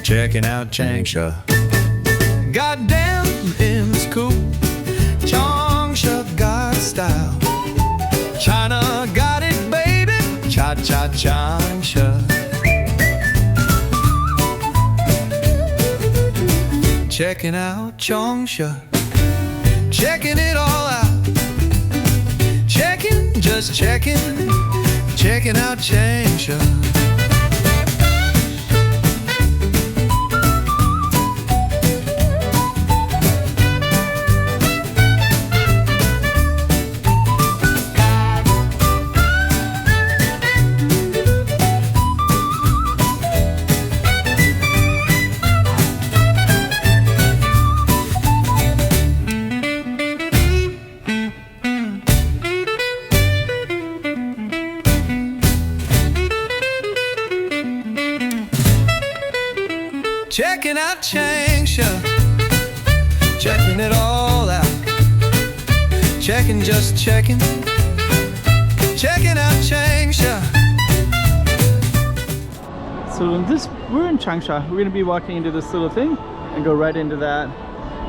checking out Changsha. Goddamn, it's cool. Changsha got style. China got it, baby. Cha-cha Changsha. Checking out Changsha. Checking it all out. Checking, just checking. Checking out Changsha. Checking out Changsha, checking it all out. Checking, just checking. Checking out Changsha. So we're in Changsha. We're gonna be walking into this little thing and go right into that.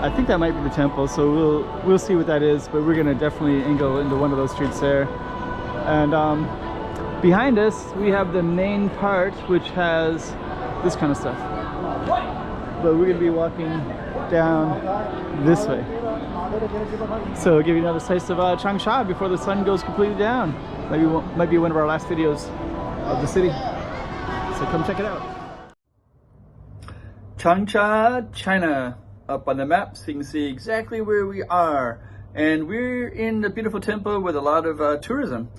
I think that might be the temple, so we'll see what that is. But we're gonna definitely angle into one of those streets there. And behind us, we have the main part, which has this kind of stuff. But we're going to be walking down this way. So I'll give you another slice of Changsha before the sun goes completely down. Might be one of our last videos of the city. So come check it out. Changsha, China, up on the map so you can see exactly where we are. And we're in the beautiful temple with a lot of tourism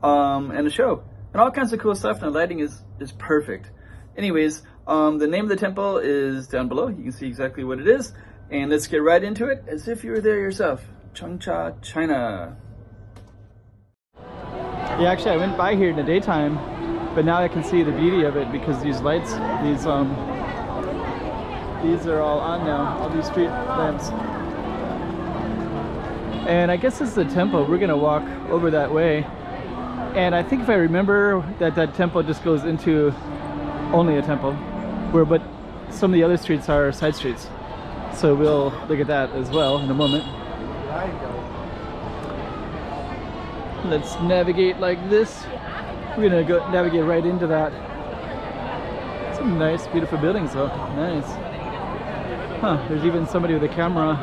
and a show. And all kinds of cool stuff, and the lighting is perfect. Anyways, the name of the temple is down below. You can see exactly what it is. And let's get right into it as if you were there yourself. Changsha, China. Yeah, actually I went by here in the daytime, but now I can see the beauty of it because these lights, these are all on now, all these street lamps. And I guess this is the temple. We're gonna walk over that way. And I think if I remember that temple just goes into only a temple, but some of the other streets are side streets. So we'll look at that as well in a moment. Let's navigate like this. We're gonna go navigate right into that. Some nice, beautiful buildings though. Nice. Huh, there's even somebody with a camera.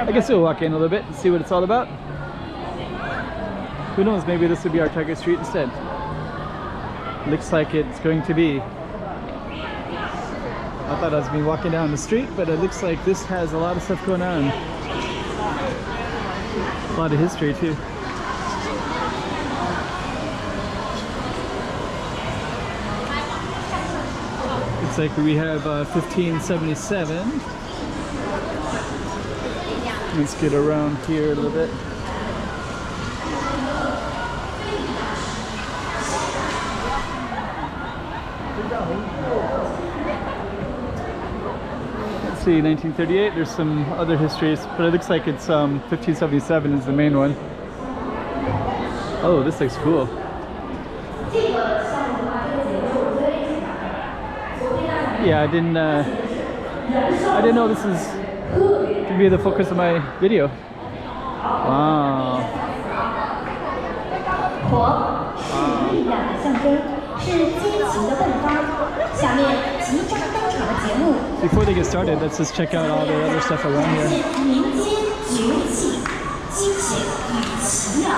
I guess we'll walk in a little bit and see what it's all about. Who knows, maybe this would be our target street instead. Looks like it's going to be. I thought I was being walking down the street, but it looks like this has a lot of stuff going on. A lot of history too. Looks like we have 1577. Let's get around here a little bit. Let's see, 1938, there's some other histories, but it looks like it's 1577 is the main one. Oh, this looks cool. Yeah, I didn't know this is gonna be the focus of my video. Wow. 是激情的迸发。下面即将登场的节目。Before they get started, let's just check out all the other stuff around here. 民间崛起、惊险与奇妙，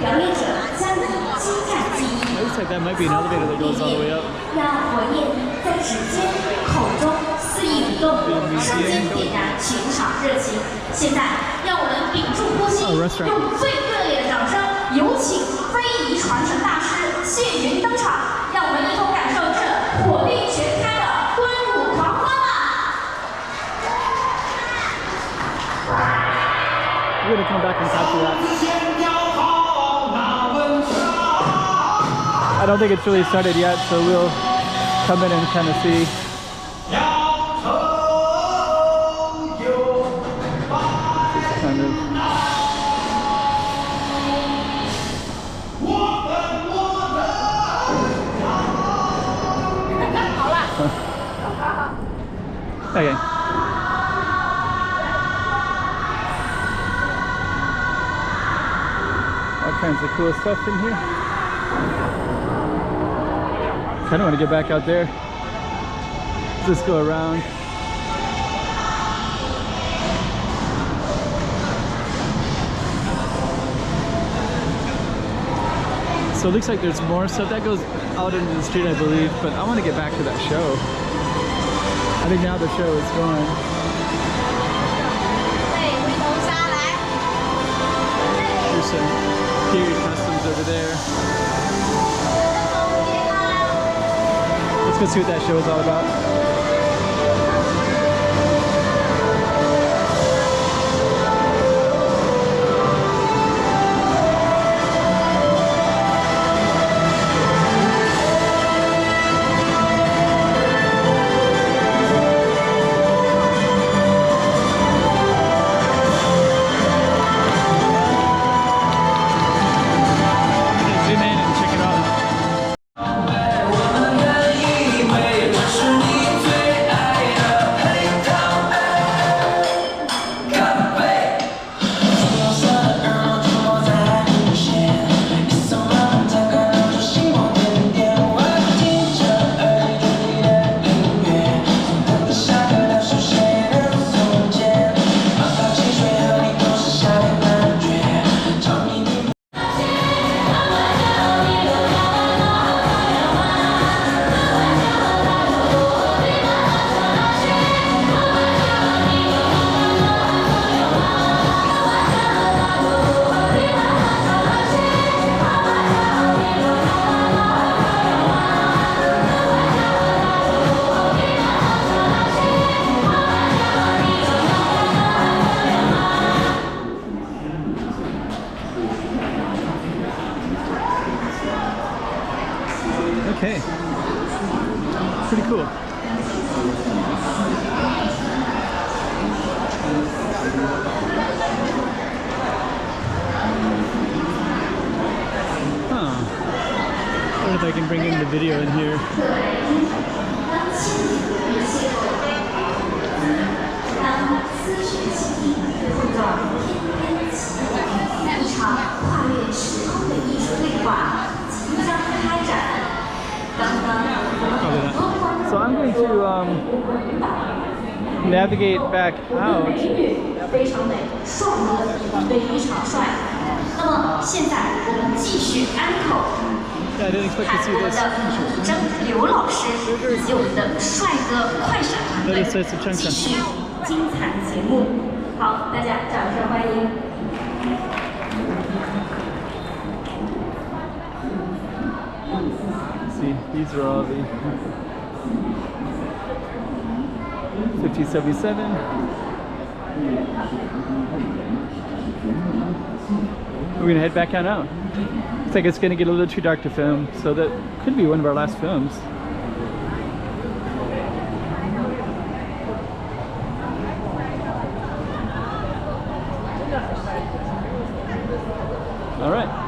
表演者将以精湛技艺。Looks like that might be an elevator that goes all the way up. 让火焰在指尖、口中肆意舞动，瞬间点燃全场热情。现在，让我们屏住呼吸，用最热烈的掌声，有请非遗传承大师谢云登场，让我们一同感受这火力全开的端午狂欢吧！ We're gonna come back and capture that. I don't think it's really started yet, so we'll come in and kind of see. Just kind of. Okay. All kinds of cool stuff in here. Kind of want to get back out there. Just go around. So it looks like there's more stuff that goes out into the street, I believe, but I want to get back to that show. I think now the show is gone. There's some period customs over there. Let's go see what that show is all about. Okay, pretty cool. Huh. I wonder if I can bring in the video in here. So I'm going to navigate back out. 非常美，壮观，非常帅。那么现在我们继续安口， Yeah, I didn't expect to 看 see 我们 this. 的张刘老师以及我们的帅哥快闪团队 That is such a Changsha. 继续精彩节目。好，大家掌声欢迎。 See, these are all the 5077. We're gonna head back on out. Looks like it's gonna get a little too dark to film, so that could be one of our last films. All right.